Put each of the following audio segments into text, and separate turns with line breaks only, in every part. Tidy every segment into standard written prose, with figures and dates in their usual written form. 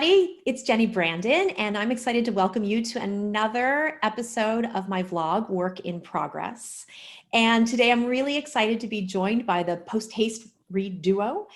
everybody, it's Jenni Brandon, and I'm excited to welcome you to another episode of my vlog, Work in Progress. And today I'm really excited to be joined by the Post-Haste Duo,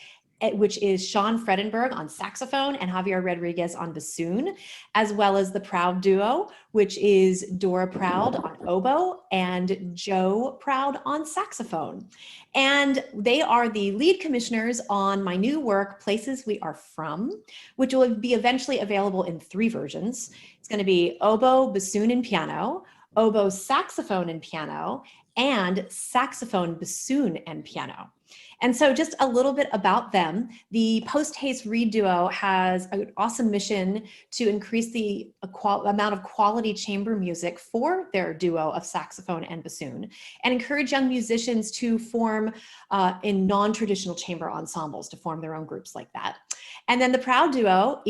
which is Sean Fredenburg on saxophone and Javier Rodriguez on bassoon, as well as the Proud Duo, which is Dora Proud on oboe and Joe Proud on saxophone. And they are the lead commissioners on my new work, Places We Are From, which will be eventually available in 3 versions. It's going to be oboe, bassoon, and piano, oboe, saxophone, and piano, and saxophone, bassoon, and piano. And so just a little bit about them. The Post-Haste Duo has an awesome mission to increase the amount of quality chamber music for their duo of saxophone and bassoon, and encourage young musicians to form in non-traditional chamber ensembles, to form their own groups like that. And then the Proud Duo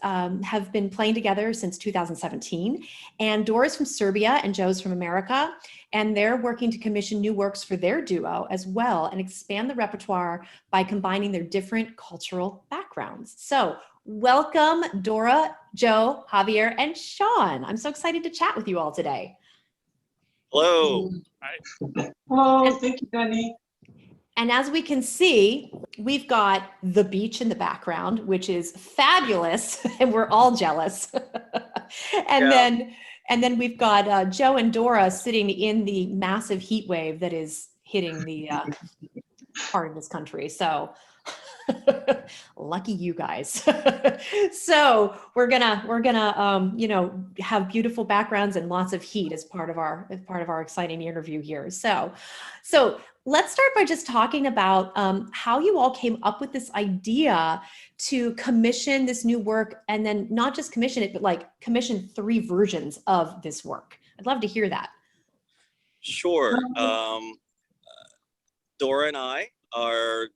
have been playing together since 2017, and Dora's from Serbia and Joe's from America, and they're working to commission new works for their duo as well and expand the repertoire by combining their different cultural backgrounds. So welcome Dora, Joe, Javier, and Sean. I'm so excited to chat with you all today.
Hello.
Hi. Hello, thank you, Jenni.
And as we can see, we've got the beach in the background, which is fabulous, and we're all jealous. And then we've got Joe and Dora sitting in the massive heat wave that is hitting the part of this country. So lucky you guys. So we're gonna you know, have beautiful backgrounds and lots of heat as part of our exciting interview here. So let's start by just talking about how you all came up with this idea to commission this new work, and then not just commission it, but like commission 3 versions of this work. I'd love to hear that.
Sure. Dora and I are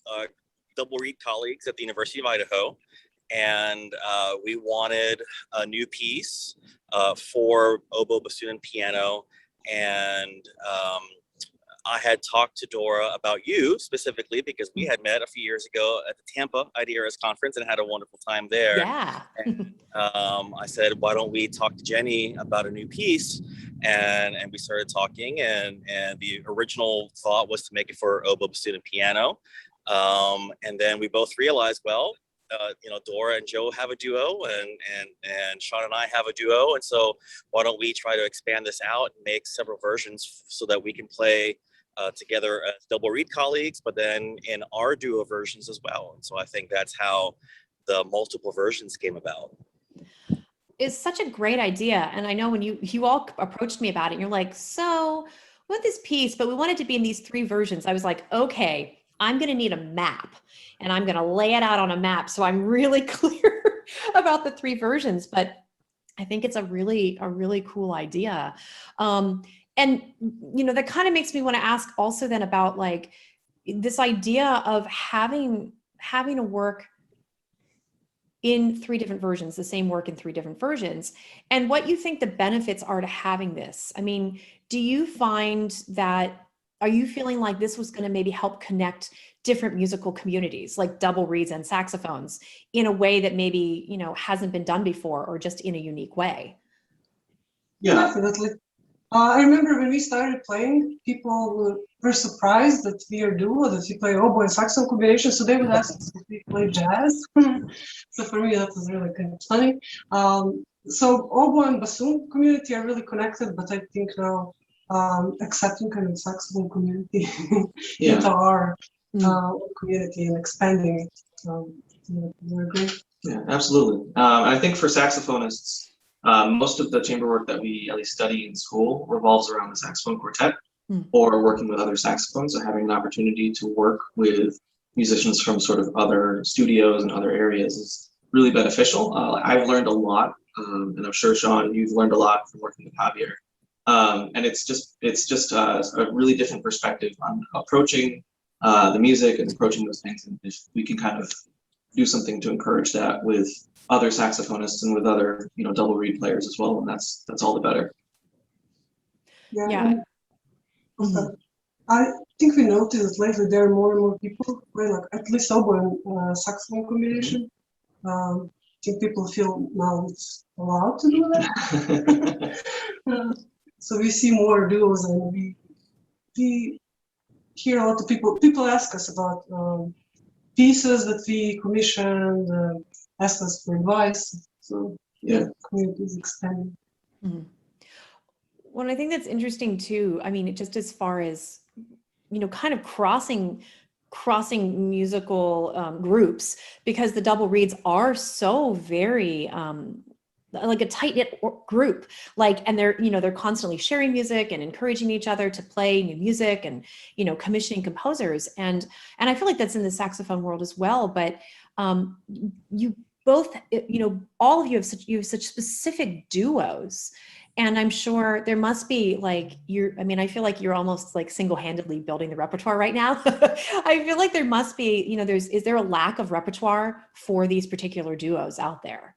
double reed colleagues at the University of Idaho, and we wanted a new piece for oboe, bassoon, and piano, and I had talked to Dora about you specifically because we had met a few years ago at the Tampa IDRS conference and had a wonderful time there.
Yeah.
And, I said, why don't we talk to Jenni about a new piece? And we started talking, and the original thought was to make it for oboe, bassoon, and piano. And then we both realized, well, you know, Dora and Joe have a duo, and Sean and I have a duo, and so why don't we try to expand this out and make several versions so that we can play together as double reed colleagues, but then in our duo versions as well. And so I think that's how the multiple versions came about.
It's such a great idea. And I know when you all approached me about it, you're like, so we want this piece, but we want it to be in these 3 versions. I was like, okay, I'm going to need a map, and I'm going to lay it out on a map so I'm really clear about the 3 versions. But I think it's a really cool idea. And, you know, that kind of makes me want to ask also then about like this idea of having a work in 3 different versions, the same work in 3 different versions, and what you think the benefits are to having this. I mean, do you find that, are you feeling like this was going to maybe help connect different musical communities, like double reeds and saxophones, in a way that maybe, you know, hasn't been done before, or just in a unique way?
Yeah, definitely. I remember when we started playing, people were surprised that we are duo, that we play oboe and saxophone combination, so they would ask us if we play jazz. So for me, that was really kind of funny. So oboe and bassoon community are really connected, but I think now accepting kind of saxophone community into our community and expanding it, we're great.
Yeah, absolutely. I think for saxophonists, most of the chamber work that we at least study in school revolves around the saxophone quartet or working with other saxophones. So having an opportunity to work with musicians from sort of other studios and other areas is really beneficial. I've learned a lot, and I'm sure, Sean, you've learned a lot from working with Javier. And it's just a really different perspective on approaching the music and approaching those things. And if we can kind of do something to encourage that with other saxophonists and with other, you know, double reed players as well, and that's all the better.
Yeah.
I think we noticed that lately there are more and more people who play like at least oboe and saxophone combination. think people feel now it's allowed to do that. So we see more duos, and we hear a lot of people ask us about pieces that we commissioned, ask us for advice. So yeah, community is expanding.
Mm-hmm. Well, I think that's interesting too. I mean, just as far as, kind of crossing musical groups, because the double reeds are so very like a tight-knit group, and they're constantly sharing music and encouraging each other to play new music and commissioning composers, and I feel like that's in the saxophone world as well. But you both, all of you have such specific duos. And I'm sure there must be I feel like you're almost like single-handedly building the repertoire right now. I feel like there must be, is there a lack of repertoire for these particular duos out there?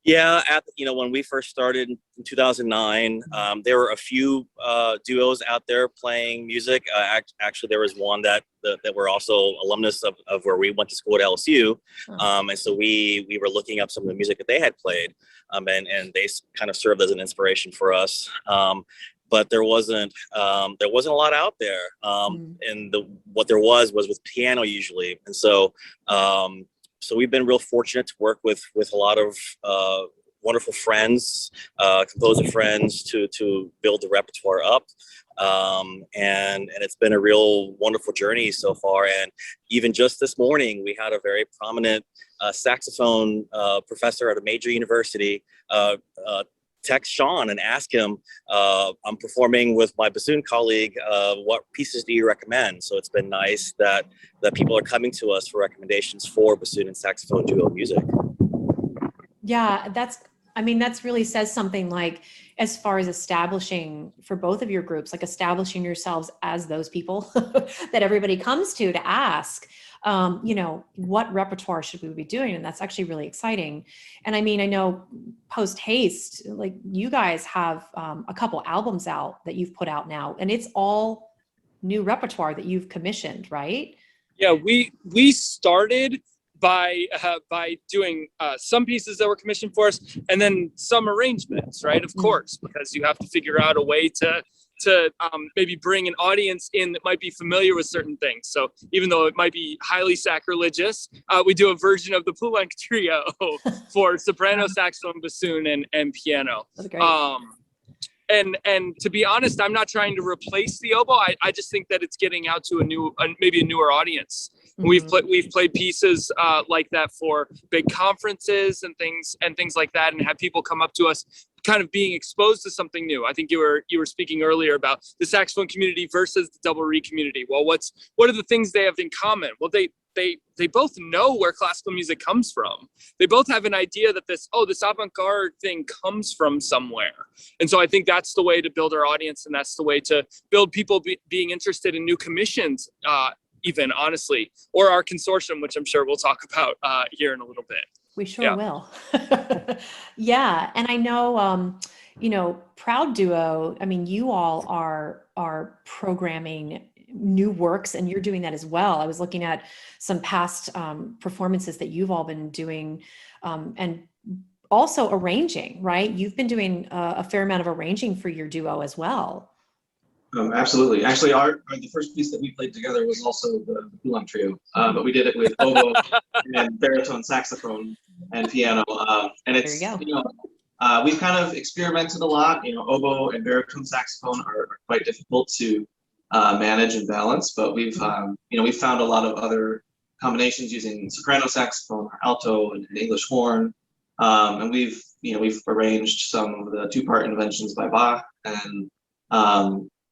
Yeah, when we first started in 2009, there were a few duos out there playing music. Actually, there was one that were also alumnus of where we went to school at LSU, and so we were looking up some of the music that they had played, and they kind of served as an inspiration for us. But there wasn't a lot out there, and what there was with piano usually, and so. So we've been real fortunate to work with a lot of wonderful friends, composer friends, to build the repertoire up, and it's been a real wonderful journey so far. And even just this morning, we had a very prominent saxophone professor at a major university text Sean and ask him, I'm performing with my bassoon colleague, what pieces do you recommend? So it's been nice that people are coming to us for recommendations for bassoon and saxophone duo music. Yeah,
that's really says something, as far as establishing for both of your groups, establishing yourselves as those people that everybody comes to ask, what repertoire should we be doing? And that's actually really exciting. And I know Post-Haste, you guys have a couple albums out that you've put out now, and it's all new repertoire that you've commissioned, right?
Yeah, we started by doing some pieces that were commissioned for us, and then some arrangements, right? Of course, because you have to figure out a way to maybe bring an audience in that might be familiar with certain things. So even though it might be highly sacrilegious, we do a version of the Poulenc trio for soprano, saxophone, bassoon, and piano.
That's great.
And to be honest, I'm not trying to replace the oboe. I just think that it's getting out to maybe a newer audience. Mm-hmm. We've played pieces like that for big conferences and things like that, and have people come up to us, kind of being exposed to something new. I think you were speaking earlier about the saxophone community versus the double reed community. Well, what are the things they have in common? Well, they both know where classical music comes from. They both have an idea that this avant-garde thing comes from somewhere. And so I think that's the way to build our audience, and that's the way to build people being interested in new commissions, even honestly, or our consortium, which I'm sure we'll talk about here in a little bit.
We sure will. Yeah. And I know, Proud Duo, you all are programming new works, and you're doing that as well. I was looking at some past performances that you've all been doing, and also arranging, right? You've been doing a fair amount of arranging for your duo as well.
Absolutely. Actually, the first piece that we played together was also the Poulenc trio, but we did it with oboe and baritone saxophone and piano. And it's, we've kind of experimented a lot. Oboe and baritone saxophone are quite difficult to manage and balance, but we've found a lot of other combinations using soprano saxophone, or alto, and English horn. And we've arranged some of the two-part interventions by Bach, and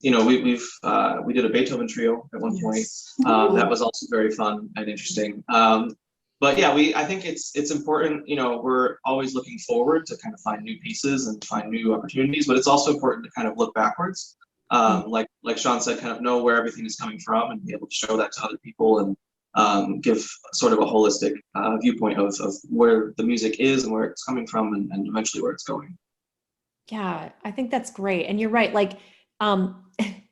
we did a Beethoven trio at one point. That was also very fun and interesting. But yeah, I think it's important. We're always looking forward to kind of find new pieces and find new opportunities, but it's also important to kind of look backwards. Like Sean said, kind of know where everything is coming from and be able to show that to other people, and give sort of a holistic viewpoint of where the music is and where it's coming from, and eventually where it's going.
Yeah, I think that's great. And you're right. And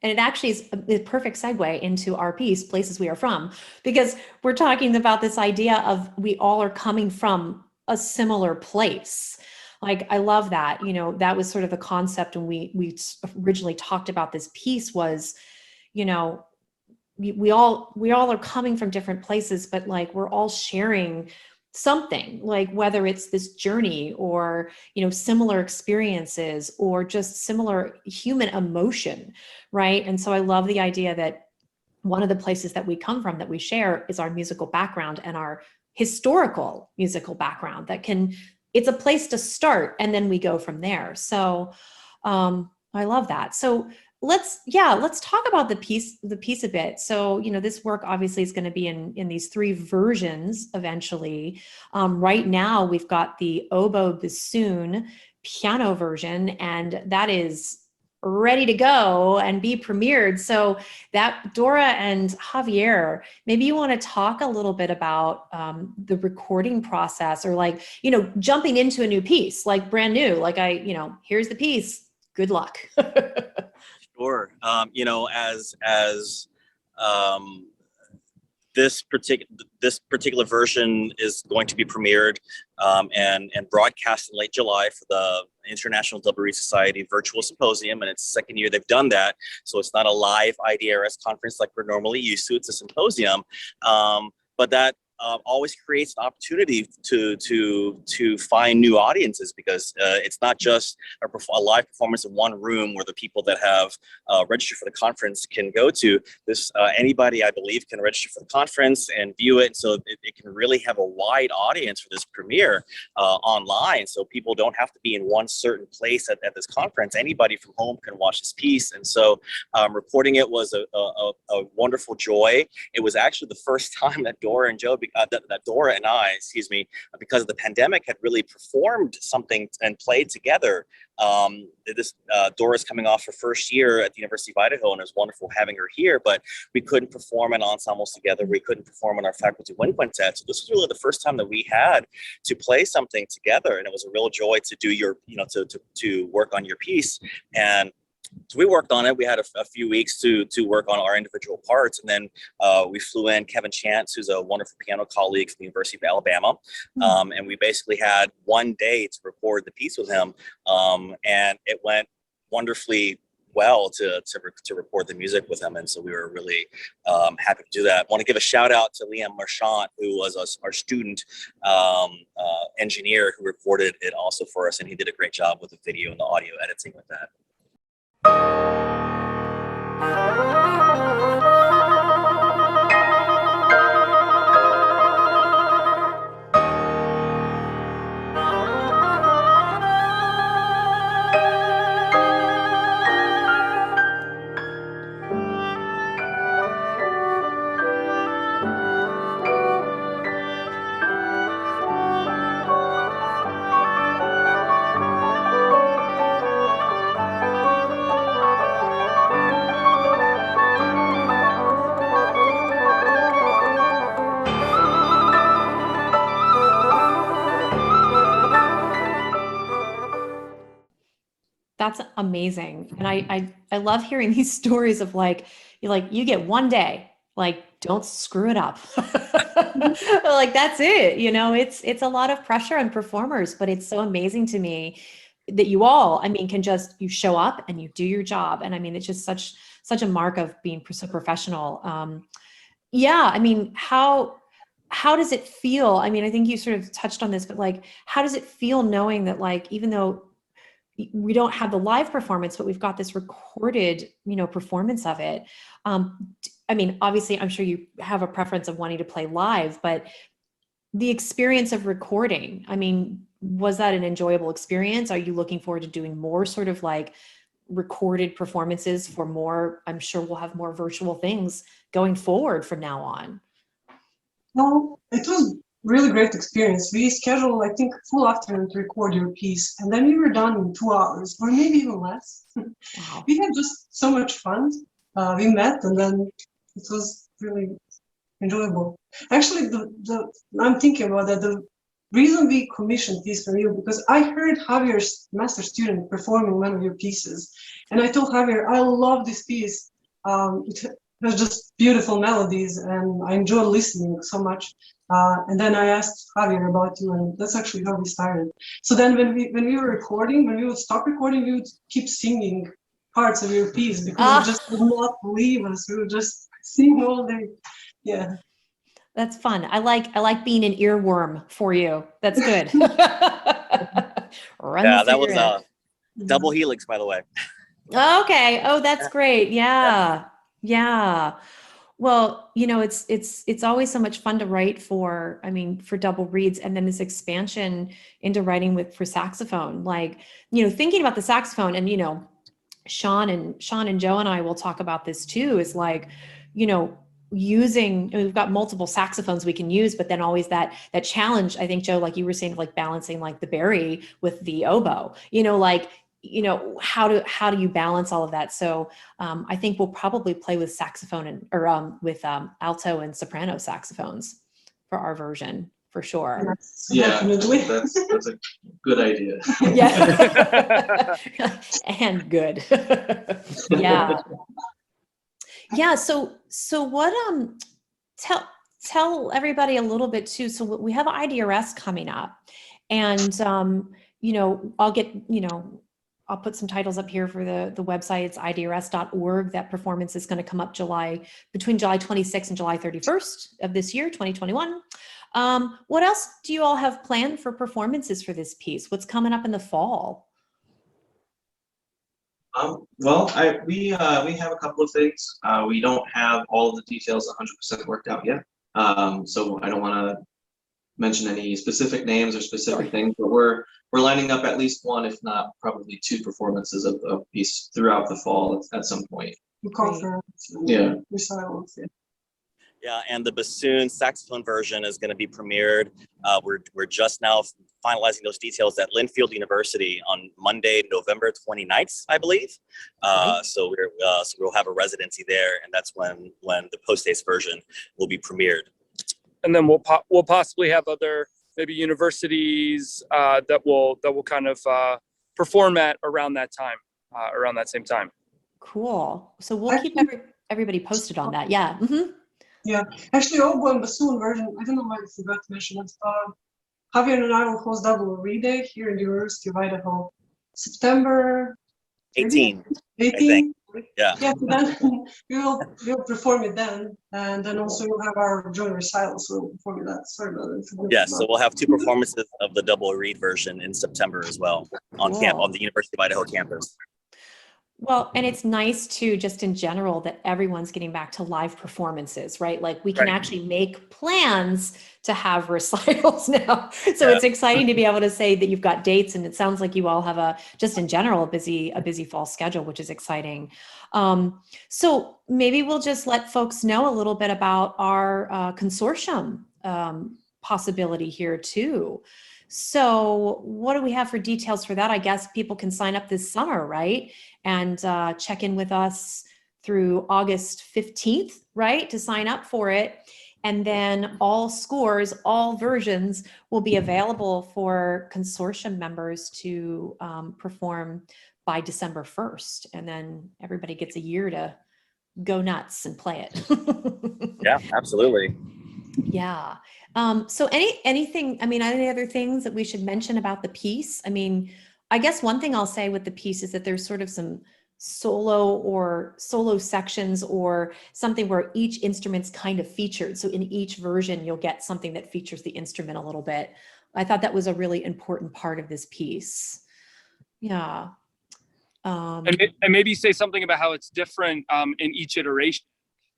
And it actually is a perfect segue into our piece, Places We Are From, because we're talking about this idea of we all are coming from a similar place. Like, I love that, you know, that was sort of the concept when we originally talked about this piece was, you know, we all are coming from different places, but like we're all sharing something, like whether it's this journey or, you know, similar experiences or just similar human emotion, right? And so I love the idea that one of the places that we come from, that we share, is our musical background and our historical musical background. That can, it's a place to start, and then we go from there. So I love that. So let's talk about the piece a bit. So, you know, this work obviously is going to be in these 3 versions eventually. Right now we've got the oboe bassoon piano version, and that is ready to go and be premiered. So that, Dora and Javier, maybe you want to talk a little bit about the recording process, or like, you know, jumping into a new piece, like brand new, like here's the piece, good luck.
Sure. You know, as this particular version is going to be premiered and broadcast in late July for the International Double Reed Society Virtual Symposium, and it's the 2nd year they've done that. So it's not a live IDRS conference like we're normally used to. It's a symposium, but that always creates an opportunity to find new audiences, because it's not just a live performance in one room where the people that have registered for the conference can go to. This anybody, I believe, can register for the conference and view it. So it can really have a wide audience for this premiere online. So people don't have to be in one certain place at this conference. Anybody from home can watch this piece. And so recording it was a wonderful joy. It was actually the first time that Dora and I, because of the pandemic, had really performed something and played together. Dora's coming off her first year at the University of Idaho, and it was wonderful having her here, but we couldn't perform in ensembles together. We couldn't perform in our faculty wind quintet. So this was really the first time that we had to play something together, and it was a real joy to do to work on your piece. And so we worked on it. We had a few weeks to work on our individual parts, and then we flew in Kevin Chance, who's a wonderful piano colleague from the University of Alabama, and we basically had one day to record the piece with him, and it went wonderfully well to record the music with him, and so we were really happy to do that. I want to give a shout out to Liam Marchant, who was our student engineer who recorded it also for us, and he did a great job with the video and the audio editing with that.
That's amazing. And I love hearing these stories of like you get one day, like, don't screw it up. Like, that's it. You know, it's a lot of pressure on performers, but it's so amazing to me that you all, I mean, you show up and you do your job. And I mean, it's just such a mark of being so professional. Yeah. I mean, how does it feel? I mean, I think you sort of touched on this, but like, how does it feel knowing that, like, even though we don't have the live performance, but we've got this recorded, you know, performance of it. I mean, obviously, I'm sure you have a preference of wanting to play live, but the experience of recording, I mean, was that an enjoyable experience? Are you looking forward to doing more sort of like recorded performances for more? I'm sure we'll have more virtual things going forward from now on.
No, it was really great experience. We scheduled, I think, a full afternoon to record your piece, and then we were done in 2 hours, or maybe even less.
Wow.
We had just so much fun. We met, and then it was really enjoyable. Actually, I'm thinking about that. The reason we commissioned this from you, because I heard Javier's master student performing one of your pieces, and I told Javier, I love this piece. It was just beautiful melodies, and I enjoyed listening so much. And then I asked Javier about you, and that's actually how we started. So then when we were recording, when we would stop recording, we would keep singing parts of your piece because it just would not leave us. We would just sing all day. Yeah.
That's fun. I like being an earworm for you. That's good.
Yeah, that was a double helix, by the way.
Okay. Oh, that's great. Yeah. Yeah. Well, it's always so much fun to write for double reeds, and then this expansion into writing for saxophone. Like, thinking about the saxophone, and Sean and Joe and I will talk about this too, is like, we've got multiple saxophones we can use, but then always that challenge, I think, Joe, like you were saying, like balancing like the Barry with the oboe, how do you balance all of that? So I think we'll probably play with saxophone with alto and soprano saxophones for our version, for sure.
Yeah, that's a good idea.
Yeah. And good. Yeah. Yeah. So what, tell everybody a little bit too. So we have IDRS coming up, and, I'll put some titles up here for the website. It's idrs.org. That performance is going to come up between July 26th and July 31st of this year, 2021. What else do you all have planned for performances for this piece? What's coming up in the fall?
Well, we have a couple of things. We don't have all of the details 100% worked out yet. So I don't want to mention any specific names or specific things, but we're lining up at least one, if not probably two performances of piece throughout the fall at some point.
Yeah.
Yeah, and the bassoon saxophone version is going to be premiered. We're just now finalizing those details at Linfield University on Monday, November 29th, I believe. So we'll have a residency there, and that's when the Post-Haste version will be premiered.
And then we'll possibly have other maybe universities that will kind of perform at around that same time.
Cool. So we'll keep everybody posted on that. Yeah. Mm-hmm.
Yeah, actually, Oboe and Bassoon version, I don't know why I forgot to mention it. Javier and I will host double read day here in the University of Idaho, September
18.
18?
Yeah.
Yeah, so then we'll perform it then, and then also we'll have our joint recital, so we'll perform that. Sorry about that.
Yes, so we'll have two performances of the double read version in September as well on the University of Idaho campus.
Well, and it's nice too, just in general, that everyone's getting back to live performances, right? Like we can actually make plans to have recitals now. So it's exciting to be able to say that you've got dates, and it sounds like you all have just in general, a busy fall schedule, which is exciting. So maybe we'll just let folks know a little bit about our consortium possibility here too. So what do we have for details for that? I guess people can sign up this summer, right? And check in with us through August 15th, right? To sign up for it. And then all scores, all versions will be available for consortium members to perform by December 1st. And then everybody gets a year to go nuts and play it.
Yeah, absolutely.
Yeah. So anything, any other things that we should mention about the piece? I guess one thing I'll say with the piece is that there's sort of some solo sections or something where each instrument's kind of featured. So in each version, you'll get something that features the instrument a little bit. I thought that was a really important part of this piece. Yeah.
And maybe say something about how it's different in each iteration.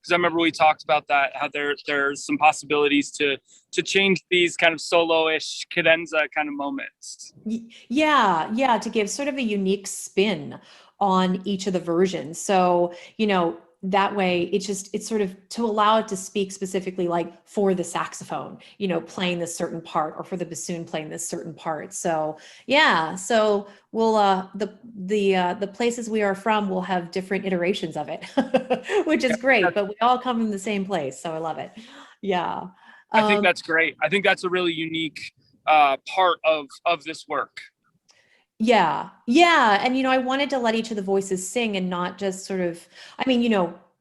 Because I remember we talked about that, how there's some possibilities to change these kind of solo-ish cadenza kind of moments.
Yeah, to give sort of a unique spin on each of the versions. So, that way it's sort of to allow it to speak specifically like for the saxophone, playing this certain part, or for the bassoon playing this certain part. So yeah, so we'll the places we are from will have different iterations of it, which is great, but we all come from the same place. So I love it. Yeah.
I think that's great. I think that's a really unique part of this work. Yeah.
And, I wanted to let each of the voices sing and not just sort of,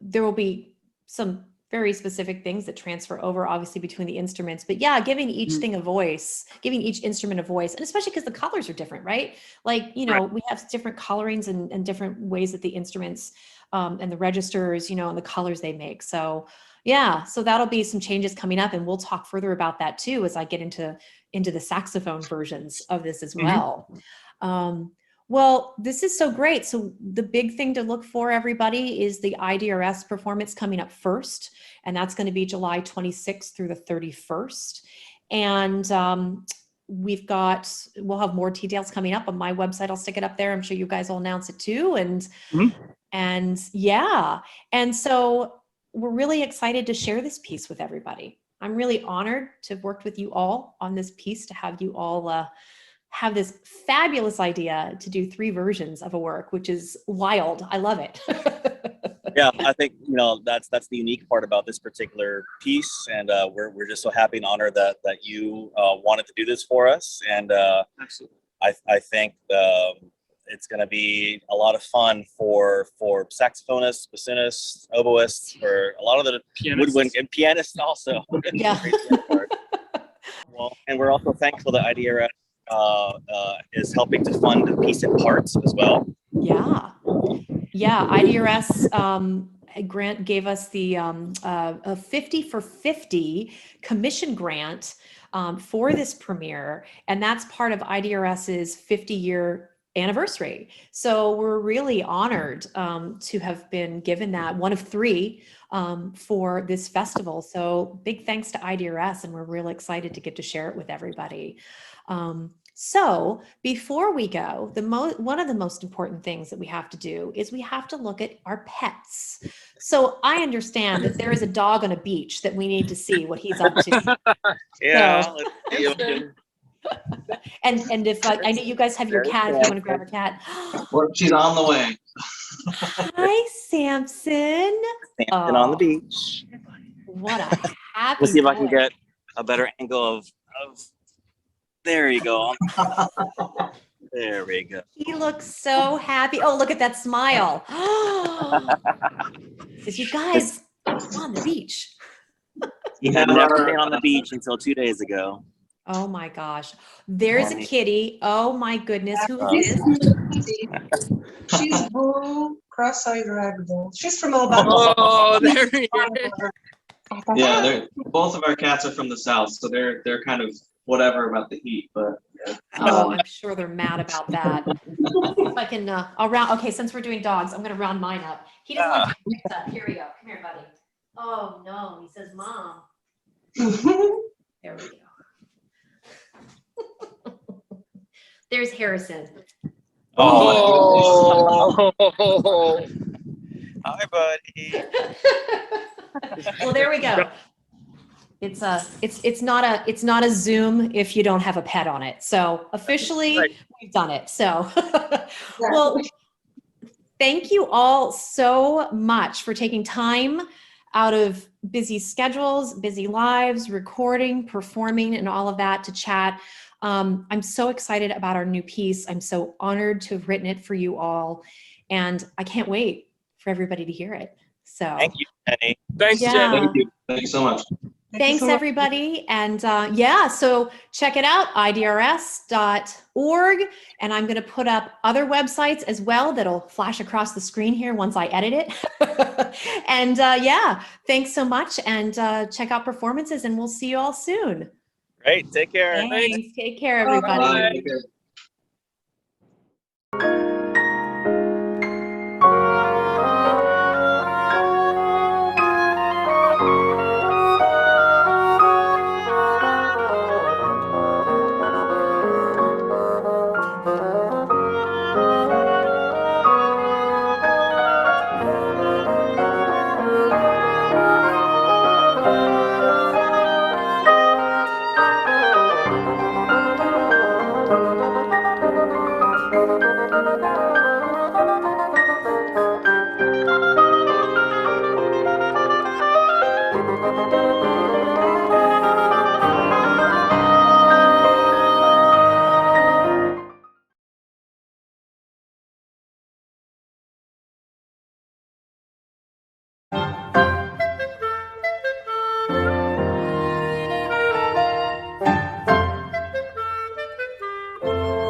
there will be some very specific things that transfer over, obviously, between the instruments. But yeah, giving each thing a voice, giving each instrument a voice, and especially because the colors are different, right? Like, you know, we have different colorings and different ways that the instruments and the registers, you know, and the colors they make. So yeah, so that'll be some changes coming up, and we'll talk further about that too as I get into the saxophone versions of this as well. Well, this is so great. So the big thing to look for, everybody, is the IDRS performance coming up first, and that's going to be July 26th through the 31st. And we'll have more details coming up on my website. I'll stick it up there. I'm sure you guys will announce it too. And yeah, and so we're really excited to share this piece with everybody. I'm really honored to have worked with you all on this piece, to have you all have this fabulous idea to do 3 versions of a work, which is wild. I love it.
Yeah, I think, you know, that's the unique part about this particular piece, and we're just so happy and honored that you wanted to do this for us. And
Absolutely.
I think it's going to be a lot of fun for saxophonists, bassoonists, oboists, for a lot of the woodwind and pianists also.
Yeah.
Well, and we're also thankful that IDRS is helping to fund the piece in parts as well.
Yeah. IDRS grant gave us the a 50 for 50 commission grant for this premiere, and that's part of IDRS's 50-year anniversary. So we're really honored to have been given that, one of 3 for this festival. So big thanks to IDRS, and we're really excited to get to share it with everybody. So before we go, one of the most important things that we have to do is we have to look at our pets. So I understand that there is a dog on a beach that we need to see what he's up to.
Yeah.
So, and if I know you guys have your cat, if you want to grab a cat.
She's on the way.
Hi, Samson.
Samson on the beach.
What a happy
Let's see if I can
boy.
get a better angle of there you go. There we go.
He looks so happy. Oh, look at that smile. Says, you guys, I'm on the beach.
He had never been on the beach until 2 days ago.
Oh my gosh. There's a kitty. Oh my goodness. Who is this?
She's Boo, cross-eyed ragdoll. She's from Alabama.
Oh, there he is.
Yeah, both of our cats are from the south, so they're kind of whatever about the heat, but yeah.
Oh, I'm sure they're mad about that. If I can, I'll round. Okay, since we're doing dogs, I'm going to round mine up. He doesn't want to pick up. Here we go. Come here, buddy. Oh no, he says, Mom. There we go. There's Harrison.
Oh.
Hi, buddy.
Well, there we go. It's not a Zoom if you don't have a pet on it. So officially we've done it. So well, thank you all so much for taking time out of busy schedules, busy lives, recording, performing, and all of that to chat. I'm so excited about our new piece. I'm so honored to have written it for you all, and I can't wait for everybody to hear it. So
Thank you, Jenni.
Thanks,
Yeah.
Jenni.
Thank you. Thank you so much.
Thanks, everybody. And yeah, so check it out, idrs.org. And I'm going to put up other websites as well that'll flash across the screen here once I edit it. And yeah, thanks so much. And check out performances, and we'll see you all soon.
Great. Take care.
Thanks. Take care, everybody.
Bye.
you.